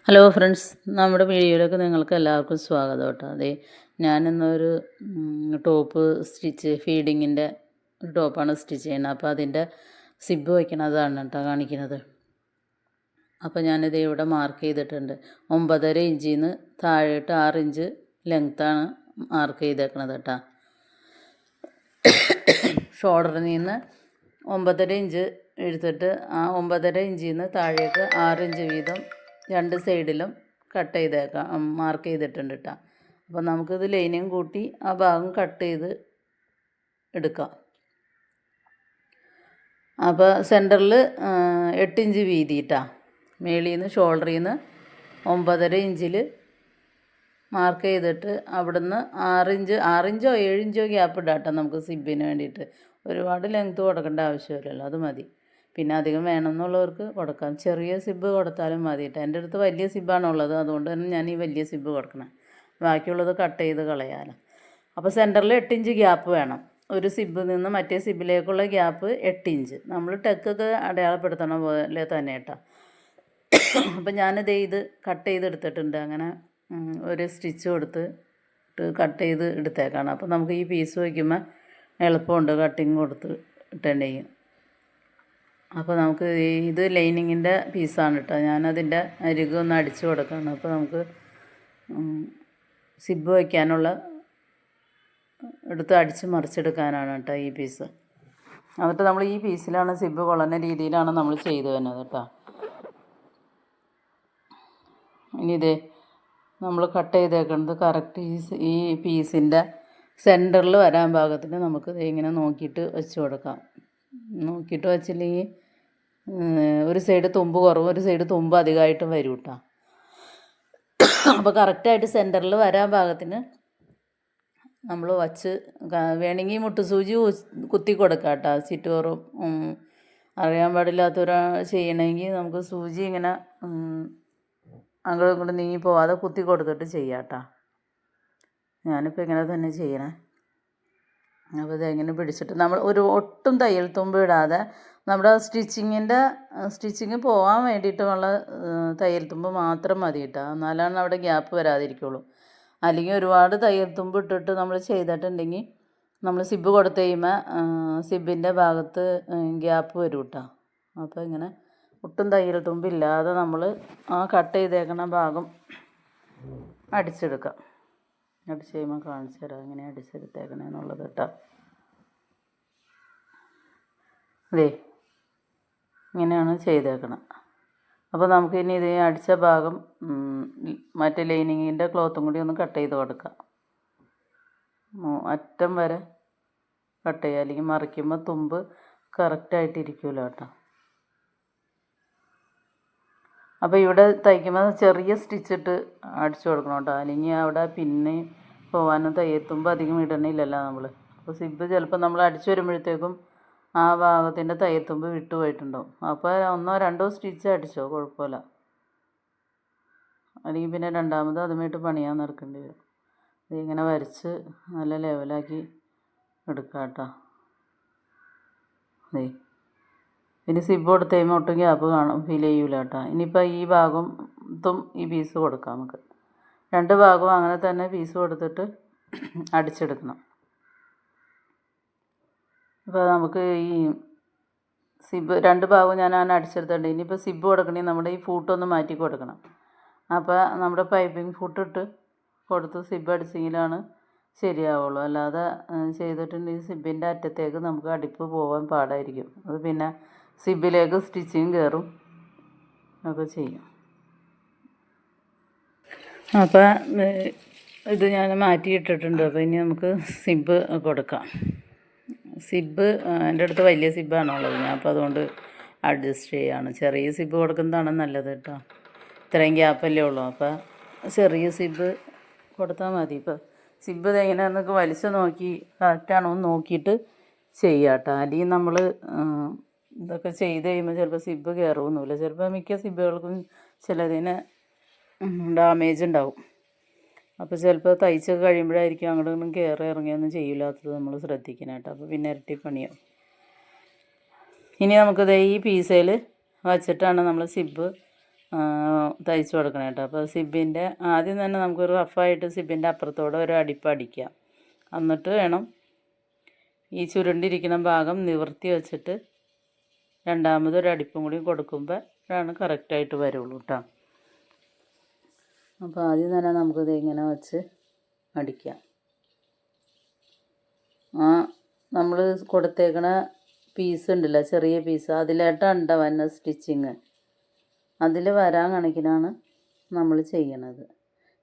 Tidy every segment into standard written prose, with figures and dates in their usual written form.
Hello friends, നമ്മുടെ വീഡിയോയിലേക്ക് നിങ്ങൾക്ക് എല്ലാവർക്കും സ്വാഗതം കേട്ടോ. അതെ, ഞാനിന്നൊരു ടോപ്പ് ഫീഡിങ്ങിൻ്റെ ഒരു ടോപ്പാണ് സ്റ്റിച്ച് ചെയ്യുന്നത്. അപ്പോൾ അതിൻ്റെ സിബ് വയ്ക്കണതാണ് കേട്ടോ കാണിക്കുന്നത്. അപ്പോൾ ഞാനിത് ഇവിടെ മാർക്ക് ചെയ്തിട്ടുണ്ട്. 9.5 ഇഞ്ചിൽ നിന്ന് താഴോട്ട് 6 ഇഞ്ച് ലെങ്ത്താണ് മാർക്ക് ചെയ്തേക്കണത് കേട്ടോ. ഷോൾഡറിൽ നിന്ന് 9.5 ഇഞ്ച് എടുത്തിട്ട് ആ 9.5 ഇഞ്ചിൽ നിന്ന് താഴേക്ക് 6 ഇഞ്ച് വീതം രണ്ട് സൈഡിലും കട്ട് ചെയ്തേക്കാം, മാർക്ക് ചെയ്തിട്ടുണ്ട് കേട്ടോ. അപ്പോൾ നമുക്കിത് ലൈനിങ് കൂട്ടി ആ ഭാഗം കട്ട് ചെയ്ത് എടുക്കാം. അപ്പോൾ സെൻറ്ററിൽ 8 ഇഞ്ച് വീതിയിട്ടാ മേളിൽ നിന്ന് ഷോൾഡറിൽ നിന്ന് 9.5 ഇഞ്ചിൽ മാർക്ക് ചെയ്തിട്ട് അവിടുന്ന് 6 ഇഞ്ചോ 7 ഇഞ്ചോ ഗ്യാപ്പ് ഇടാം കേട്ടോ. നമുക്ക് സിബിന് വേണ്ടിയിട്ട് ഒരുപാട് ലെങ്ത്ത് കൊടുക്കേണ്ട ആവശ്യമില്ലല്ലോ, അത് മതി. പിന്നെ അധികം വേണമെന്നുള്ളവർക്ക് കൊടുക്കാം. ചെറിയ സിബ് കൊടുത്താലും മതി കേട്ടോ. എൻ്റെ അടുത്ത് വലിയ സിബാണുള്ളത്, അതുകൊണ്ട് തന്നെ ഞാൻ ഈ വലിയ സിബ് കൊടുക്കണം. ബാക്കിയുള്ളത് കട്ട് ചെയ്ത് കളയാലോ. അപ്പോൾ സെൻറ്ററിൽ 8 ഇഞ്ച് ഗ്യാപ്പ് വേണം. ഒരു സിബിൽ നിന്ന് മറ്റേ സിബിലേക്കുള്ള ഗ്യാപ്പ് 8 ഇഞ്ച്. നമ്മൾ ടെക്കൊക്കെ അടയാളപ്പെടുത്തണ പോലെ തന്നെ കേട്ടോ. അപ്പം ഞാനിത് കട്ട് ചെയ്തെടുത്തിട്ടുണ്ട്. അങ്ങനെ ഒരു സ്റ്റിച്ച് കൊടുത്തിട്ട് കട്ട് ചെയ്ത് എടുത്തേക്കാണ്. അപ്പോൾ നമുക്ക് ഈ പീസ് വയ്ക്കുമ്പോൾ എളുപ്പമുണ്ട് കട്ടിങ് കൊടുത്ത് ഇട്ടുണ്ടെങ്കിൽ. അപ്പോൾ നമുക്ക് ഇത് ലൈനിങ്ങിൻ്റെ പീസാണ് കേട്ടോ. ഞാനതിൻ്റെ അരികൊന്ന് അടിച്ചു കൊടുക്കുകയാണ്. അപ്പോൾ നമുക്ക് സിബ് വയ്ക്കാനുള്ള എടുത്ത് അടിച്ച് മറിച്ചെടുക്കാനാണ് കേട്ടോ ഈ പീസ്. എന്നിട്ട് നമ്മൾ ഈ പീസിലാണ് സിബ് കൊള്ളുന്ന രീതിയിലാണ് നമ്മൾ ചെയ്തു വരുന്നത് കേട്ടോ. ഇനി ഇതേ നമ്മൾ കട്ട് ചെയ്തേക്കുന്നത് കറക്റ്റ് ഈ പീസിൻ്റെ സെൻറ്ററിൽ വരാൻ പാകത്തിന് നമുക്ക് ഇങ്ങനെ നോക്കിയിട്ട് വെച്ച് കൊടുക്കാം. നോക്കിയിട്ട് വെച്ചില്ലെങ്കിൽ ഒരു സൈഡ് തുമ്പ് കുറവും ഒരു സൈഡ് തുമ്പ് അധികമായിട്ടും വരും കേട്ടോ. അപ്പോൾ കറക്റ്റായിട്ട് സെൻറ്ററിൽ വരാൻ പാകത്തിന് നമ്മൾ വച്ച് വേണമെങ്കിൽ മുട്ടുസൂചി കുത്തി കൊടുക്കാം കേട്ടോ. സിറ്റോറും അറിയാൻ പാടില്ലാത്തവരാ ചെയ്യണമെങ്കിൽ നമുക്ക് സൂചി ഇങ്ങനെ അങ്ങോട്ടും ഇങ്ങോട്ടും നീങ്ങി പോവാതെ കുത്തി കൊടുത്തിട്ട് ചെയ്യാം കേട്ടോ. ഞാനിപ്പോൾ ഇങ്ങനെ തന്നെ ചെയ്യണേ. അപ്പോൾ ഇതെങ്ങനെ പിടിച്ചിട്ട് നമ്മൾ ഒട്ടും തയ്യൽ തുമ്പ് ഇടാതെ നമ്മുടെ സ്റ്റിച്ചിങ് പോകാൻ വേണ്ടിയിട്ടുള്ള തയ്യൽ തുമ്പ് മാത്രം മതി കേട്ടോ. എന്നാലാണ് അവിടെ ഗ്യാപ്പ് വരാതിരിക്കുള്ളൂ. അല്ലെങ്കിൽ ഒരുപാട് തയ്യൽ തുമ്പ് ഇട്ടിട്ട് നമ്മൾ ചെയ്തിട്ടുണ്ടെങ്കിൽ നമ്മൾ സിബ് കൊടുത്ത് കഴിയുമ്പോൾ സിബിൻ്റെ ഭാഗത്ത് ഗ്യാപ്പ് വരും കേട്ടോ. അപ്പോൾ ഇങ്ങനെ ഒട്ടും തയ്യൽ തുമ്പില്ലാതെ നമ്മൾ ആ കട്ട് ചെയ്തേക്കണ ഭാഗം അടിച്ചെടുക്കാം. അടിച്ച് കഴിയുമ്പോൾ കാണിച്ചു തരാം എങ്ങനെ അടിച്ചെടുത്തേക്കണേന്നുള്ളത് കേട്ടോ. അതെ, ഇങ്ങനെയാണ് ചെയ്തേക്കണം. അപ്പോൾ നമുക്ക് ഇനി ഇത് അടിച്ച ഭാഗം മറ്റേ ലൈനിങ്ങിൻ്റെ ക്ലോത്തും കൂടി ഒന്ന് കട്ട് ചെയ്ത് കൊടുക്കാം. അറ്റം വരെ കട്ട് ചെയ്യുക, അല്ലെങ്കിൽ മറിക്കുമ്പോൾ തുമ്പ് കറക്റ്റായിട്ടിരിക്കില്ല കേട്ടോ. അപ്പോൾ ഇവിടെ തയ്ക്കുമ്പോൾ ചെറിയ സ്റ്റിച്ചിട്ട് അടിച്ചു കൊടുക്കണം കേട്ടോ. അല്ലെങ്കിൽ അവിടെ പിന്നെ പോകാനും തയ്യത്തുമ്പോൾ അധികം ഇടണില്ലല്ലോ നമ്മൾ. അപ്പോൾ സിബ് ചിലപ്പോൾ നമ്മൾ അടിച്ചു വരുമ്പോഴത്തേക്കും ആ ഭാഗത്തിൻ്റെ തയ്യത്തുമ്പ് വിട്ടു പോയിട്ടുണ്ടാവും. അപ്പോൾ 1-2 സ്റ്റിച്ച് അടിച്ചോ, കുഴപ്പമില്ല. അല്ലെങ്കിൽ പിന്നെ രണ്ടാമത് അതുമായിട്ട് പണിയാൻ നടക്കേണ്ടി വരും. ഇതിങ്ങനെ വരച്ച് നല്ല ലെവലാക്കി എടുക്കാം കേട്ടോ. അതെ, ഇനി സിബ് കൊടുത്ത് കഴിയുമ്പോൾ ഒട്ടും ഗ്യാപ്പ് ഫീൽ ചെയ്യൂല കേട്ടോ. ഇനിയിപ്പോൾ ഈ ഭാഗത്തും ഈ പീസ് കൊടുക്കാം നമുക്ക്. 2 ഭാഗവും അങ്ങനെ തന്നെ പീസ് കൊടുത്തിട്ട് അടിച്ചെടുക്കണം. അപ്പോൾ നമുക്ക് ഈ സിബ് 2 ഭാഗവും ഞാൻ അങ്ങനെ അടിച്ചെടുത്തിട്ടുണ്ട്. ഇനിയിപ്പോൾ സിബ് കൊടുക്കണമെങ്കിൽ നമ്മുടെ ഈ ഫൂട്ടൊന്ന് മാറ്റി കൊടുക്കണം. അപ്പോൾ നമ്മുടെ പൈപ്പിംഗ് ഫൂട്ടിട്ട് കൊടുത്ത് സിബ് അടിച്ചെങ്കിലാണ് ശരിയാവുള്ളൂ. അല്ലാതെ ചെയ്തിട്ടുണ്ടെങ്കിൽ സിബിൻ്റെ അറ്റത്തേക്ക് നമുക്ക് അടിപ്പ് പോകാൻ പാടായിരിക്കും. അത് പിന്നെ സിബിലേക്ക് സ്റ്റിച്ചിങ് കയറും ഒക്കെ ചെയ്യും. അപ്പോൾ ഇത് ഞാൻ മാറ്റിയിട്ടിട്ടുണ്ട്. അപ്പോൾ ഇനി നമുക്ക് സിബ് കൊടുക്കാം. സിബ് എൻ്റെ അടുത്ത് വലിയ സിബാണുള്ളത്, ഞാൻ അപ്പോൾ അതുകൊണ്ട് അഡ്ജസ്റ്റ് ചെയ്യുകയാണ്. ചെറിയ സിബ് കൊടുക്കുന്നതാണ് നല്ലത് കേട്ടോ. ഇത്രയും ഗ്യാപ്പല്ലേ ഉള്ളൂ. അപ്പോൾ ചെറിയ സിബ് കൊടുത്താൽ മതി. ഇപ്പോൾ സിബ് എങ്ങനെയാണെന്നൊക്കെ വലിച്ചു നോക്കി കറക്റ്റാണോ എന്ന് നോക്കിയിട്ട് ചെയ്യുക കേട്ടോ. അല്ലെങ്കിൽ നമ്മൾ ഇതൊക്കെ ചെയ്ത് കഴിയുമ്പോൾ ചിലപ്പോൾ സിബ് കയറുമൊന്നുമില്ല. ചിലപ്പോൾ മിക്ക സിബുകൾക്കും ചിലതിന് ഡാമേജ് ഉണ്ടാവും. അപ്പോൾ ചിലപ്പോൾ തയ്ച്ചൊക്കെ കഴിയുമ്പോഴായിരിക്കും അങ്ങോട്ടും കയറി ഇറങ്ങിയൊന്നും ചെയ്യില്ലാത്തത് നമ്മൾ ശ്രദ്ധിക്കണം കേട്ടോ. അപ്പോൾ പിന്നെ ഇരട്ടി പണിയാവും. ഇനി നമുക്കിത് ഈ പീസയിൽ വച്ചിട്ടാണ് നമ്മൾ സിബ് തയ്ച്ച് കൊടുക്കണം കേട്ടോ. അപ്പോൾ സിബിൻ്റെ ആദ്യം തന്നെ നമുക്കൊരു റഫായിട്ട് സിബിൻ്റെ അപ്പുറത്തോടെ ഒരു അടിപ്പ് അടിക്കാം. എന്നിട്ട് വേണം ഈ ചുരുണ്ടിരിക്കുന്ന ഭാഗം നിവർത്തി വെച്ചിട്ട് രണ്ടാമതൊരു അടിപ്പും കൂടി കൊടുക്കുമ്പോൾ ആണ് കറക്റ്റായിട്ട് വരുള്ളൂ കേട്ടോ. അപ്പോൾ ആദ്യം തന്നെ നമുക്കിത് ഇങ്ങനെ വെച്ച് അടിക്കാം. ആ നമ്മൾ കൊടുത്തേക്കണ പീസ് ഉണ്ടല്ലോ, ചെറിയ പീസ്, അതിലായിട്ടാണ് വന്ന സ്റ്റിച്ചിങ്. അതിൽ വരാൻ കണക്കിനാണ് നമ്മൾ ചെയ്യണത്.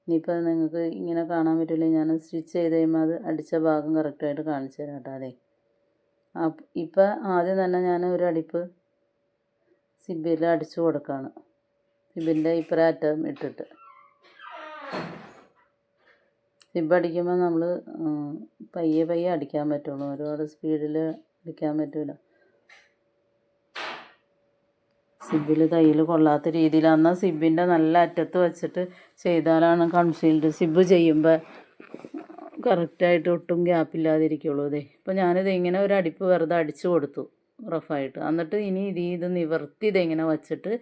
ഇനിയിപ്പോൾ നിങ്ങൾക്ക് ഇങ്ങനെ കാണാൻ പറ്റില്ല, ഞാൻ സ്റ്റിച്ച് ചെയ്ത് കഴിയുമ്പോൾ അത് അടിച്ച ഭാഗം കറക്റ്റായിട്ട് കാണിച്ചു തരാം കേട്ടോ. അതെ, ഇപ്പം ആദ്യം തന്നെ ഞാൻ ഒരു അടിപ്പ് സിബിൽ അടിച്ചു കൊടുക്കുകയാണ്. സിബിൻ്റെ ഇപ്പുറം അറ്റം ഇട്ടിട്ട് സിബ് അടിക്കുമ്പോൾ നമ്മൾ പയ്യെ പയ്യെ അടിക്കാൻ പറ്റുള്ളൂ, ഒരുപാട് സ്പീഡിൽ അടിക്കാൻ പറ്റില്ല. സിബിൽ കയ്യിൽ കൊള്ളാത്ത രീതിയിലാണ് സിബിൻ്റെ നല്ല അറ്റത്ത് വെച്ചിട്ട് ചെയ്താലാണ് കൺസീൽഡ് സിബ് ചെയ്യുമ്പോൾ കറക്റ്റായിട്ട് ഒട്ടും ഗ്യാപ്പില്ലാതിരിക്കുള്ളൂ. ഇതേ ഇപ്പോൾ ഞാനിത് ഇങ്ങനെ ഒരു അടിപ്പ് വെറുതെ അടിച്ചു കൊടുത്തു റഫായിട്ട്. എന്നിട്ട് ഇനി ഇത് നിവർത്തി ഇതെങ്ങനെ വച്ചിട്ട്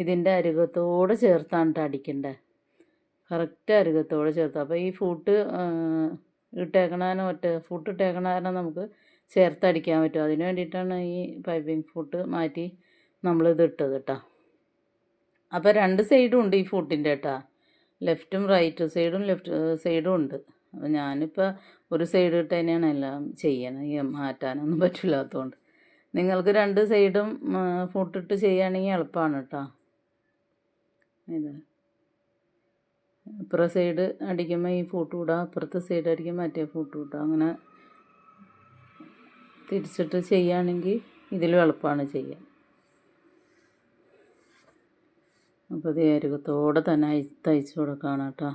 ഇതിൻ്റെ അരികത്തോട് ചേർത്താണ് അടിക്കേണ്ടത്. കറക്റ്റ് അരികത്തോട് ചേർത്ത്. അപ്പോൾ ഈ ഫൂട്ട് ഫൂട്ട് ഇട്ടേക്കണ കാരണം നമുക്ക് ചേർത്തടിക്കാൻ പറ്റും. അതിന് വേണ്ടിയിട്ടാണ് ഈ പൈപ്പിംഗ് ഫൂട്ട് മാറ്റി നമ്മളിത് ഇട്ടത് കേട്ടോ. അപ്പോൾ രണ്ട് സൈഡും ഉണ്ട് ഈ ഫൂട്ടിൻ്റെ കേട്ടോ, ലെഫ്റ്റും റൈറ്റ് സൈഡും ഉണ്ട്. അപ്പോൾ ഞാനിപ്പോൾ ഒരു സൈഡ് ഇട്ട് തന്നെയാണ് എല്ലാം ചെയ്യണം, മാറ്റാനൊന്നും പറ്റില്ലാത്തതുകൊണ്ട്. നിങ്ങൾക്ക് രണ്ട് സൈഡും ഫൂട്ടിട്ട് ചെയ്യുകയാണെങ്കിൽ എളുപ്പമാണ് കേട്ടോ. ഇത് ഇപ്പുറ സൈഡ് അടിക്കുമ്പോൾ ഈ ഫൂട്ട് ഇടാം, അപ്പുറത്തെ സൈഡ് അടിക്കുമ്പോൾ മറ്റേ ഫൂട്ട് ഇടാം. അങ്ങനെ തിരിച്ചിട്ട് ചെയ്യുകയാണെങ്കിൽ ഇതിലും എളുപ്പമാണ് ചെയ്യാൻ. അപ്പോൾ ഇത് അരികത്തോടെ തന്നെ തയ്ച്ച് കൊടുക്കുകയാണ് കേട്ടോ.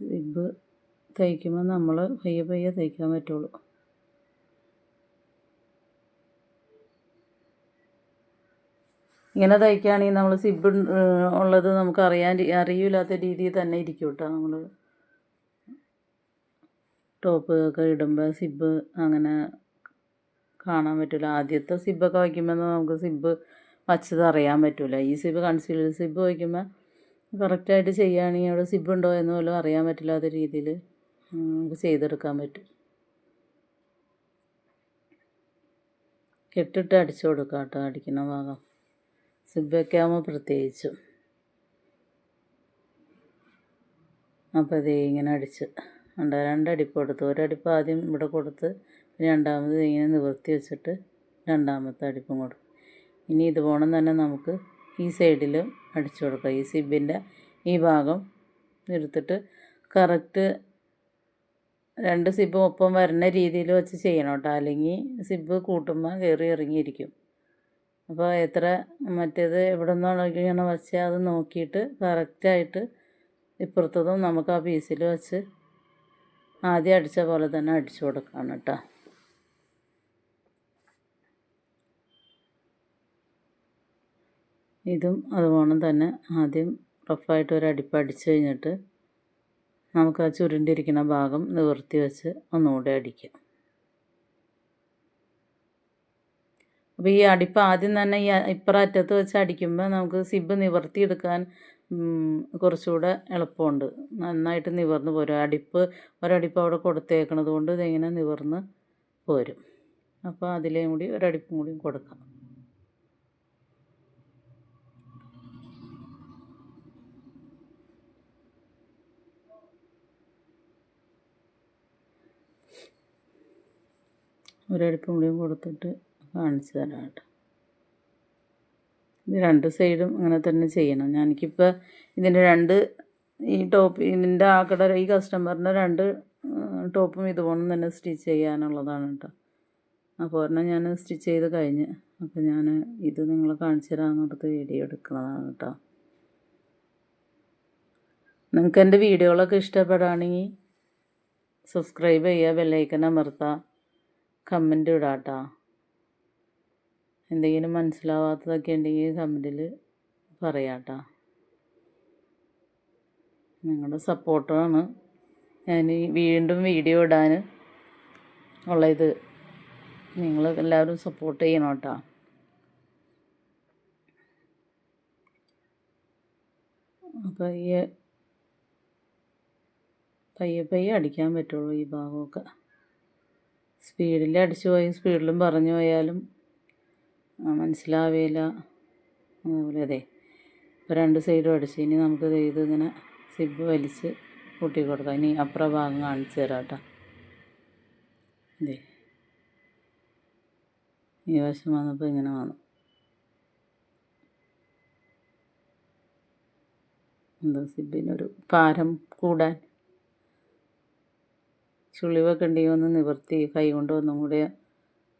സിബ് തയ്ക്കുമ്പോൾ നമ്മൾ പയ്യെ പയ്യെ തയ്ക്കാൻ പറ്റുള്ളൂ. ഇങ്ങനെ തയ്ക്കുകയാണെങ്കിൽ നമ്മൾ സിബ് ഉള്ളത് നമുക്ക് അറിയില്ലാത്ത രീതിയിൽ തന്നെ ഇരിക്കും കേട്ടോ. നമ്മൾ ടോപ്പ് ഒക്കെ ഇടുമ്പോൾ സിബ് അങ്ങനെ കാണാൻ പറ്റില്ല. ആദ്യത്തെ സിബൊക്കെ വയ്ക്കുമ്പോൾ നമുക്ക് സിബ് വച്ചത് അറിയാൻ പറ്റില്ല. ഈ സിബ് കൺസീൽഡ് സിബ് വയ്ക്കുമ്പോൾ കറക്റ്റായിട്ട് ചെയ്യുകയാണെങ്കിൽ അവിടെ സിബ് ഉണ്ടോ എന്ന് പോലും അറിയാൻ പറ്റില്ലാത്ത രീതിയിൽ നമുക്ക് ചെയ്തെടുക്കാൻ പറ്റും. കെട്ടിട്ട് അടിച്ചു കൊടുക്കാം കേട്ടോ, അടിക്കുന്ന ഭാഗം സിബൊക്കെ ആകുമ്പോൾ പ്രത്യേകിച്ചും. അപ്പോൾ ഇത് ഇങ്ങനെ അടിച്ച് രണ്ടടിപ്പ് കൊടുത്തു. ഒരടിപ്പ് ആദ്യം ഇവിടെ കൊടുത്ത് രണ്ടാമത് ഇങ്ങനെ നിവർത്തി വെച്ചിട്ട് രണ്ടാമത്തെ അടിപ്പും കൊടുക്കും. ഇനി ഇതുപോലെ തന്നെ നമുക്ക് ഈ സൈഡിലും അടിച്ചു കൊടുക്കാം. ഈ സിബിൻ്റെ ഈ ഭാഗം എടുത്തിട്ട് കറക്റ്റ് രണ്ട് സിബ് ഒപ്പം വരുന്ന രീതിയിൽ വെച്ച് ചെയ്യണം കേട്ടോ, അല്ലെങ്കിൽ സിബ് കൂട്ടുമ്പോൾ കയറി ഇറങ്ങിയിരിക്കും. അപ്പോൾ എത്ര മറ്റേത് എവിടെ നിന്നാണ് വെച്ചാൽ അത് നോക്കിയിട്ട് കറക്റ്റായിട്ട് ഇപ്പുറത്തതും നമുക്ക് ആ പീസിൽ വെച്ച് ആദ്യം അടിച്ച പോലെ തന്നെ അടിച്ചു കൊടുക്കണം കേട്ടോ. ഇതും അതുപോലെ തന്നെ ആദ്യം റഫായിട്ട് ഒരു അടിപ്പ് അടിച്ചു കഴിഞ്ഞിട്ട് നമുക്ക് ആ ചുരുണ്ടിരിക്കുന്ന ഭാഗം നിവർത്തി വെച്ച് ഒന്നുകൂടെ അടിക്കാം. അപ്പോൾ ഈ അടിപ്പ് ആദ്യം തന്നെ ഈ ഇപ്പുറം അറ്റത്ത് വെച്ച് അടിക്കുമ്പോൾ നമുക്ക് സിബ് നിവർത്തിയെടുക്കാൻ കുറച്ചുകൂടെ എളുപ്പമുണ്ട്. നന്നായിട്ട് നിവർന്ന് പോരും. ഒരടിപ്പ് അവിടെ കൊടുത്തേക്കണത് കൊണ്ട് ഇതിങ്ങനെ നിവർന്ന് പോരും. അപ്പോൾ അതിലേയും കൂടി ഒരടിപ്പും കൂടി കൊടുക്കാം. ഒരടിപ്പും കൂടിയും കൊടുത്തിട്ട് കാണിച്ചു തരാം കേട്ടോ. ഇത് രണ്ട് സൈഡും അങ്ങനെ തന്നെ ചെയ്യണം. എനിക്കിപ്പോൾ ഇതിൻ്റെ ഇതിൻ്റെ ഈ കസ്റ്റമറിൻ്റെ രണ്ട് ടോപ്പും ഇതുപോലെ തന്നെ സ്റ്റിച്ച് ചെയ്യാനുള്ളതാണ് കേട്ടോ. അപ്പോൾ ഒരെണ്ണം ഞാൻ സ്റ്റിച്ച് ചെയ്ത് കഴിഞ്ഞ്, അപ്പോൾ ഞാൻ ഇത് നിങ്ങളെ കാണിച്ചു തരാമെന്നോർത്ത് വീഡിയോ എടുക്കുന്നതാണ് കേട്ടോ. നിങ്ങൾക്ക് എൻ്റെ വീഡിയോകളൊക്കെ ഇഷ്ടപ്പെടുകയാണെങ്കിൽ സബ്സ്ക്രൈബ് ചെയ്യുക, ബെല്ലൈക്കൺ അമർത്തുക, കമൻറ്റ് ഇടാം കേട്ടോ. എന്തെങ്കിലും മനസ്സിലാവാത്തതൊക്കെ ഉണ്ടെങ്കിൽ കമൻറ്റിൽ പറയാം കേട്ടോ. നിങ്ങളുടെ സപ്പോർട്ടാണ് ഞാൻ വീണ്ടും വീഡിയോ ഇടാൻ ഉള്ള ഇത് നിങ്ങൾ എല്ലാവരും സപ്പോർട്ട് ചെയ്യണം കേട്ടോ. അപ്പോൾ ഈ പയ്യെ അടിക്കാൻ പറ്റുള്ളൂ. ഈ ഭാഗമൊക്കെ സ്പീഡിൽ അടിച്ചു പോയി സ്പീഡിലും പറഞ്ഞു പോയാലും മനസ്സിലാവില്ല. അതുപോലെ അതെ ഇപ്പോൾ 2 സൈഡും അടിച്ചു. ഇനി നമുക്ക് ഇതിങ്ങനെ സിബ് വലിച്ച് കൂട്ടി കൊടുക്കാം. ഇനി അപ്പുറ ഭാഗം കാണിച്ചു തരാം കേട്ടോ. അതെ ഈ വശം വന്നപ്പോൾ ഇങ്ങനെ വന്നു. എന്താ സിബിനൊരു ഭാരം കൂടാൻ ചുളിവൊക്കെ ഉണ്ടെങ്കിൽ ഒന്ന് നിവർത്തി കൈ കൊണ്ട് ഒന്നും കൂടി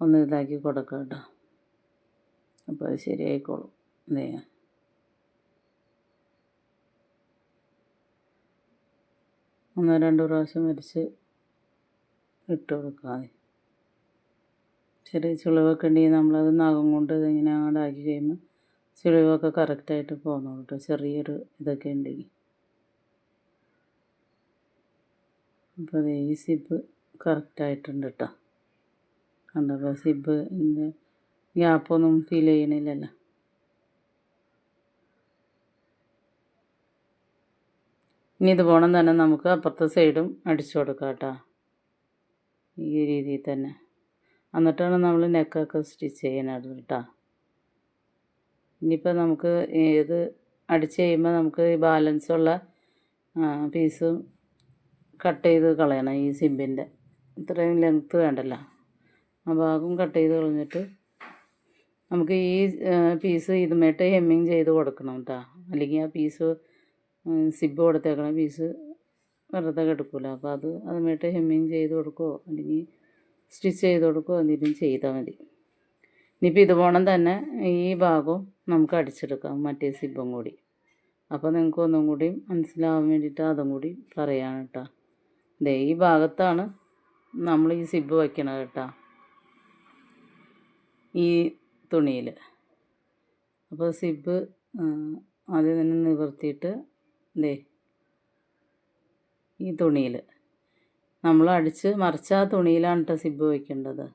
ഒന്ന് ഇതാക്കി കൊടുക്കാം കേട്ടോ. അപ്പോൾ അത് ശരിയായിക്കോളും. അതെ 1-2 പ്രാവശ്യം വരച്ച് ഇട്ട് കൊടുക്കാം. ചെറിയ ചുളിവൊക്കെ ഉണ്ടെങ്കിൽ നമ്മളത് നഖം കൊണ്ട് ഇതിങ്ങനെ അങ്ങോട്ടാക്കി കഴിയുമ്പോൾ ചുളിവൊക്കെ കറക്റ്റായിട്ട് പോകുന്നു കേട്ടോ. ചെറിയൊരു ഇതൊക്കെ ഉണ്ടെങ്കിൽ. അപ്പോൾ അത് ഈ സിബ് കറക്റ്റായിട്ടുണ്ട് കേട്ടോ. കണ്ടപ്പോൾ സിബിൻ്റെ ഗ്യാപ്പൊന്നും ഫീൽ ചെയ്യണില്ലല്ലോ. ഇനി ഇത് പോണം തന്നെ നമുക്ക് അപ്പുറത്തെ സൈഡും അടിച്ചു കൊടുക്കാം കേട്ടോ. ഈ രീതിയിൽ തന്നെ എന്നിട്ടാണ് നമ്മൾ നെക്കൊക്കെ സ്റ്റിച്ച് ചെയ്യാനായിട്ട് കേട്ടോ. ഇനിയിപ്പോൾ നമുക്ക് ഇത് അടിച്ച് കഴിയുമ്പോൾ നമുക്ക് ഈ ബാലൻസുള്ള പീസും കട്ട് ചെയ്ത് കളയണം. ഈ സിബിൻ്റെ ഇത്രയും ലെങ്ത്ത് വേണ്ടല്ലോ. ആ ഭാഗം കട്ട് ചെയ്ത് കളഞ്ഞിട്ട് നമുക്ക് ഈ പീസ് ഇതുമായിട്ട് ഹെമ്മിങ് ചെയ്ത് കൊടുക്കണം കേട്ടോ. അല്ലെങ്കിൽ ആ പീസ് സിബ് കൊടുത്തേക്കണ പീസ് വെറുതെ കിടക്കില്ല. അപ്പോൾ അതുമായിട്ട് ഹെമ്മിങ് ചെയ്ത് കൊടുക്കുകയോ അല്ലെങ്കിൽ സ്റ്റിച്ച് ചെയ്ത് കൊടുക്കുകയോ എന്തെങ്കിലും ചെയ്താൽ മതി. ഇനിയിപ്പോൾ ഇതുപോണം തന്നെ ഈ ഭാഗവും നമുക്ക് അടിച്ചെടുക്കാം മറ്റേ സിബും കൂടി. അപ്പോൾ നിങ്ങൾക്ക് ഒന്നും കൂടി മനസ്സിലാവാൻ വേണ്ടിയിട്ട് അതും കൂടി പറയാണ് കേട്ടോ. ദേ ഈ ഭാഗത്താണ് നമ്മൾ ഈ സിബ് വയ്ക്കണത് കേട്ടോ, ഈ തുണിയിൽ. അപ്പോൾ സിബ് ആദ്യം തന്നെ നിവർത്തിയിട്ട് ദേ ഈ തുണിയിൽ നമ്മൾ അടിച്ച് മറിച്ച ആ തുണിയിലാണ് കേട്ടോ സിബ് വയ്ക്കേണ്ടത്.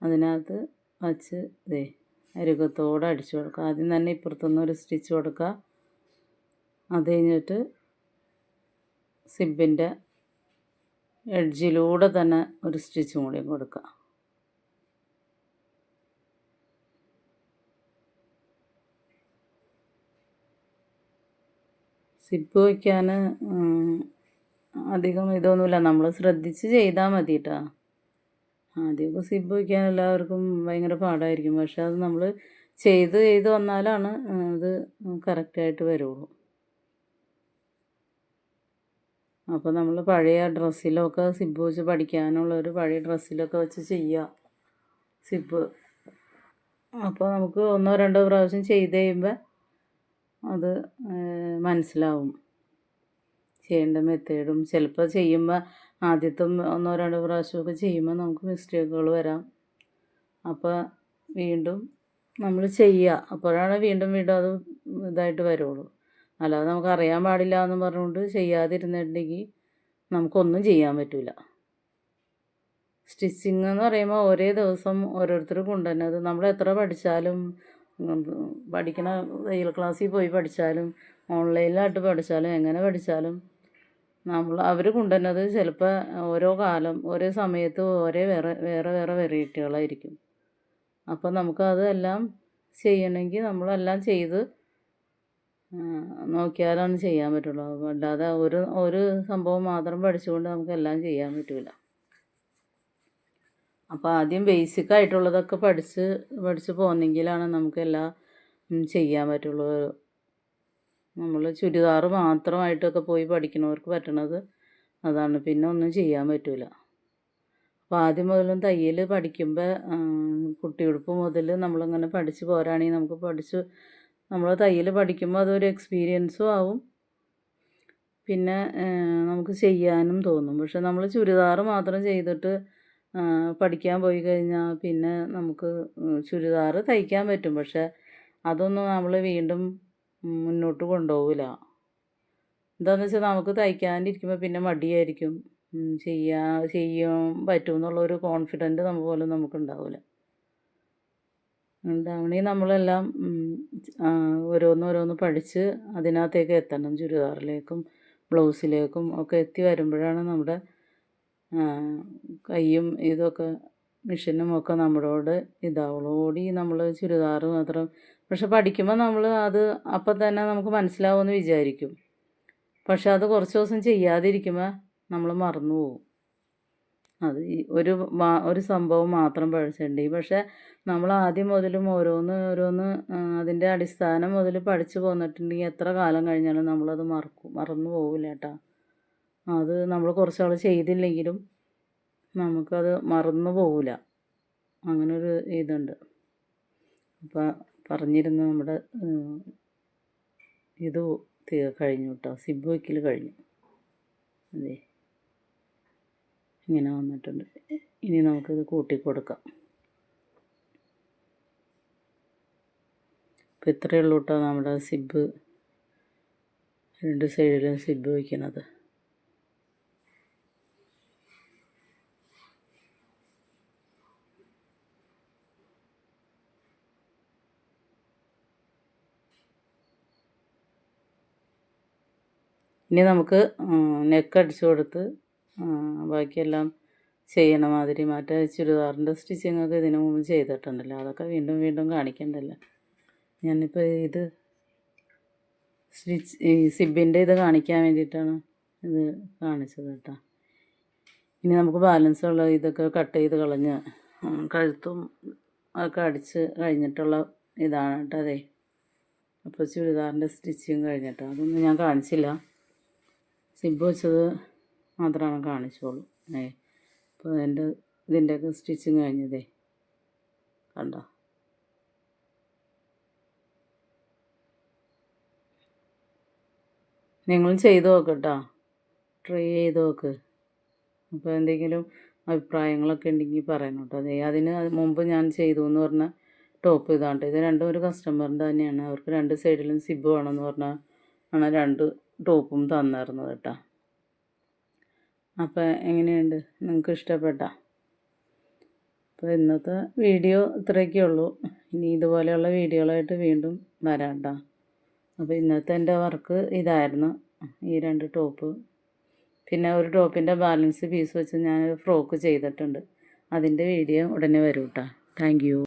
അതിനകത്ത് വച്ച് ദേ അരുകത്തോടെ അടിച്ചു കൊടുക്കുക. ആദ്യം തന്നെ ഇപ്പുറത്തുനിന്ന് ഒരു സ്റ്റിച്ച് കൊടുക്കുക. അത് കഴിഞ്ഞിട്ട് സിബിൻ്റെ എഡ്ജിലൂടെ തന്നെ ഒരു സ്റ്റിച്ചും കൂടി കൊടുക്കുക. സിബ് വയ്ക്കാൻ അധികം ഇതൊന്നുമില്ല, നമ്മൾ ശ്രദ്ധിച്ച് ചെയ്താൽ മതി കേട്ടോ. ആദ്യമൊക്കെ സിബ് വയ്ക്കാൻ എല്ലാവർക്കും ഭയങ്കര പാടായിരിക്കും. പക്ഷെ അത് നമ്മൾ ചെയ്ത് വന്നാലാണ് അത് കറക്റ്റായിട്ട് വരുള്ളൂ. അപ്പോൾ നമ്മൾ പഴയ ഡ്രസ്സിലൊക്കെ സിബ് വെച്ച് പഠിക്കാനുള്ളൊരു പഴയ ഡ്രസ്സിലൊക്കെ വെച്ച് ചെയ്യുക സിബ്. അപ്പോൾ നമുക്ക് 1-2 പ്രാവശ്യം ചെയ്ത് കഴിയുമ്പോൾ അത് മനസ്സിലാവും ചെയ്യേണ്ട മെത്തേഡും. ചിലപ്പോൾ ചെയ്യുമ്പോൾ ആദ്യത്തെ 1-2 പ്രാവശ്യമൊക്കെ ചെയ്യുമ്പോൾ നമുക്ക് മിസ്റ്റേക്കുകൾ വരാം. അപ്പോൾ വീണ്ടും നമ്മൾ ചെയ്യുക. അപ്പോഴാണ് വീണ്ടും അത് ഇതായിട്ട് വരുള്ളൂ. അല്ലാതെ നമുക്ക് അറിയാൻ പാടില്ല എന്ന് പറഞ്ഞുകൊണ്ട് ചെയ്യാതിരുന്നിട്ടുണ്ടെങ്കിൽ നമുക്കൊന്നും ചെയ്യാൻ പറ്റില്ല. സ്റ്റിച്ചിങ് എന്ന് പറയുമ്പോൾ ഒരേ ദിവസം ഓരോരുത്തർ കൊണ്ടുവരുന്നത് നമ്മൾ എത്ര പഠിച്ചാലും പഠിക്കണ തയ്യൽ ക്ലാസ്സിൽ പോയി പഠിച്ചാലും ഓൺലൈനിലായിട്ട് പഠിച്ചാലും എങ്ങനെ പഠിച്ചാലും അവർ കൊണ്ടുവരുന്നത് ചിലപ്പോൾ ഓരോ കാലം ഓരോ സമയത്ത് വേറെ വെറൈറ്റികളായിരിക്കും. അപ്പോൾ നമുക്കതെല്ലാം ചെയ്യണമെങ്കിൽ നമ്മളെല്ലാം ചെയ്ത് നോക്കിയാലാണ് ചെയ്യാൻ പറ്റുള്ളൂ. അല്ലാതെ ഒരു സംഭവം മാത്രം പഠിച്ചുകൊണ്ട് നമുക്കെല്ലാം ചെയ്യാൻ പറ്റില്ല. അപ്പോൾ ആദ്യം ബേസിക്കായിട്ടുള്ളതൊക്കെ പഠിച്ച് പോന്നെങ്കിലാണ് നമുക്കെല്ലാം ചെയ്യാൻ പറ്റുള്ളൂ. നമ്മൾ ചുരിദാർ മാത്രമായിട്ടൊക്കെ പോയി പഠിക്കുന്നവർക്ക് പറ്റണത് അതാണ്. പിന്നെ ഒന്നും ചെയ്യാൻ പറ്റില്ല. അപ്പോൾ ആദ്യം മുതലും തയ്യൽ പഠിക്കുമ്പോൾ കുട്ടിയുടുപ്പ് മുതൽ നമ്മളിങ്ങനെ പഠിച്ച് പോരാണെങ്കിൽ നമുക്ക് നമ്മൾ തയ്യൽ പഠിക്കുമ്പോൾ അതൊരു എക്സ്പീരിയൻസും ആവും. പിന്നെ നമുക്ക് ചെയ്യാനും തോന്നും. പക്ഷെ നമ്മൾ ചുരിദാർ മാത്രം ചെയ്തിട്ട് പഠിക്കാൻ പോയി കഴിഞ്ഞാൽ പിന്നെ നമുക്ക് ചുരിദാർ തയ്ക്കാൻ പറ്റും. പക്ഷെ അതൊന്നും നമ്മൾ വീണ്ടും മുന്നോട്ട് കൊണ്ടുപോകില്ല. എന്താണെന്ന് വെച്ചാൽ നമുക്ക് തയ്ക്കാണ്ടിരിക്കുമ്പോൾ പിന്നെ മടിയായിരിക്കും. ചെയ്യാൻ പറ്റുമെന്നുള്ളൊരു കോൺഫിഡൻറ്റ് പോലും നമുക്കുണ്ടാവില്ല. ഉണ്ടാവണമെങ്കിൽ നമ്മളെല്ലാം ഓരോന്നോരോന്ന് പഠിച്ച് അതിനകത്തേക്ക് എത്തണം. ചുരിദാറിലേക്കും ബ്ലൗസിലേക്കും ഒക്കെ എത്തി വരുമ്പോഴാണ് നമ്മുടെ കൈയും ഇതൊക്കെ മിഷനും ഒക്കെ നമ്മളോട് ഇതാവുള്ളൂ. ഓടി നമ്മൾ ചുരിദാർ മാത്രം പക്ഷെ പഠിക്കുമ്പോൾ നമ്മൾ അത് അപ്പം തന്നെ നമുക്ക് മനസ്സിലാവുമെന്ന് വിചാരിക്കും. പക്ഷെ അത് കുറച്ച് ദിവസം ചെയ്യാതിരിക്കുമ്പോൾ നമ്മൾ മറന്നു പോകും. അത് ഒരു സംഭവം മാത്രം പഠിച്ചിട്ടുണ്ടെങ്കിൽ പക്ഷെ നമ്മൾ ആദ്യം മുതലും ഓരോന്ന് അതിൻ്റെ അടിസ്ഥാനം മുതൽ പഠിച്ചു പോന്നിട്ടുണ്ടെങ്കിൽ എത്ര കാലം കഴിഞ്ഞാലും നമ്മളത് മറന്നു പോകില്ല കേട്ടോ. അത് നമ്മൾ കുറച്ചാൾ ചെയ്തില്ലെങ്കിലും നമുക്കത് മറന്നു പോകില്ല. അങ്ങനൊരു ഇതുണ്ട്. അപ്പം പറഞ്ഞിരുന്നു നമ്മുടെ ഇത് കഴിഞ്ഞു കേട്ടോ. സിബ് വയ്ക്കൽ കഴിഞ്ഞു. അതെ, ഇങ്ങനെ വന്നിട്ടുണ്ട്. ഇനി നമുക്കിത് കൂട്ടി കൊടുക്കാം. അപ്പോൾ ഇത്രയേ ഉള്ളൂ കേട്ടോ നമ്മുടെ സിബ്, 2 സൈഡിലും സിബ് വയ്ക്കണത്. ഇനി നമുക്ക് നെക്ക് അടിച്ചു കൊടുത്ത് ബാക്കിയെല്ലാം ചെയ്യണ മാതിരി മറ്റേ ചുരിദാറിൻ്റെ സ്റ്റിച്ചിങ്ങൊക്കെ ഇതിനു മുമ്പ് ചെയ്തിട്ടുണ്ടല്ലോ, അതൊക്കെ വീണ്ടും വീണ്ടും കാണിക്കണ്ടല്ലോ. ഞാനിപ്പോൾ ഇത് ഈ സിബിൻ്റെ ഇത് കാണിക്കാൻ വേണ്ടിയിട്ടാണ് ഇത് കാണിച്ചത് കേട്ടോ. ഇനി നമുക്ക് ബാലൻസ് ഉള്ള ഇതൊക്കെ കട്ട് ചെയ്ത് കളഞ്ഞ് കഴുത്തും ഒക്കെ അടിച്ച് കഴിഞ്ഞിട്ടുള്ള ഇതാണ് കേട്ടോ. അതെ, അപ്പോൾ ചുരിദാറിൻ്റെ സ്റ്റിച്ചിങ് കഴിഞ്ഞിട്ടോ. അതൊന്നും ഞാൻ കാണിച്ചില്ല, സിബ് വെച്ചത് മാത്രമാണ് കാണിച്ചോളൂ. അപ്പോൾ ഇതിൻ്റെയൊക്കെ സ്റ്റിച്ചിങ് കഴിഞ്ഞതേ കണ്ടോ. നിങ്ങൾ ചെയ്ത് നോക്കട്ടോ, ട്രൈ ചെയ്ത് നോക്ക്. അപ്പോൾ എന്തെങ്കിലും അഭിപ്രായങ്ങളൊക്കെ ഉണ്ടെങ്കിൽ പറയണം കേട്ടോ. അതെ, അതിന് മുമ്പ് ഞാൻ ചെയ്തു എന്ന് പറഞ്ഞ ടോപ്പ് ഇതാണ്ട്. ഇത് രണ്ടും ഒരു കസ്റ്റമറിൻ്റെ തന്നെയാണ്. അവർക്ക് 2 സൈഡിലും സിബ് വേണമെന്ന് പറഞ്ഞാൽ ആണ് 2 ടോപ്പും തന്നിരുന്നത് കേട്ടോ. അപ്പോൾ എങ്ങനെയുണ്ട്, നിങ്ങൾക്ക് ഇഷ്ടപ്പെട്ടോ? അപ്പോൾ ഇന്നത്തെ വീഡിയോ ഇത്രയൊക്കെ ഉള്ളൂ. ഇനി ഇതുപോലെയുള്ള വീഡിയോകളായിട്ട് വീണ്ടും വരാം കേട്ടോ. അപ്പോൾ ഇന്നത്തെ എൻ്റെ വർക്ക് ഇതായിരുന്നു, ഈ 2 ടോപ്പ്. പിന്നെ ഒരു ടോപ്പിൻ്റെ ബാലൻസ് പീസ് വെച്ച് ഞാനൊരു ഫ്രോക്ക് ചെയ്തിട്ടുണ്ട്. അതിൻ്റെ വീഡിയോ ഉടനെ വരും കേട്ടോ. Thank you.